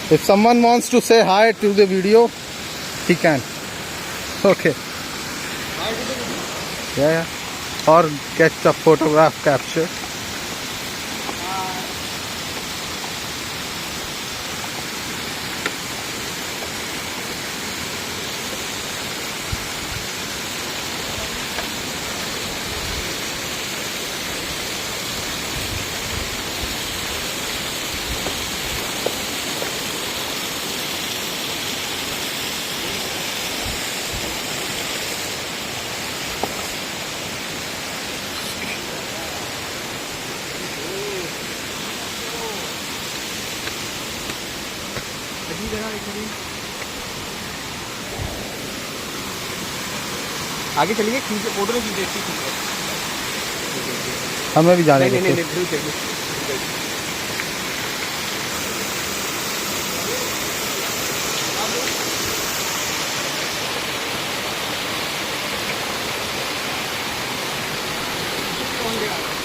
If someone wants to say hi to the video, he can. Okay. Yeah. Or get the photograph capture. आगे चलिए, खींचे photo नहीं खींचे, ठीक है। हमें भी जाने नहीं को नहीं नहीं नहीं, चलिए। कौन गया?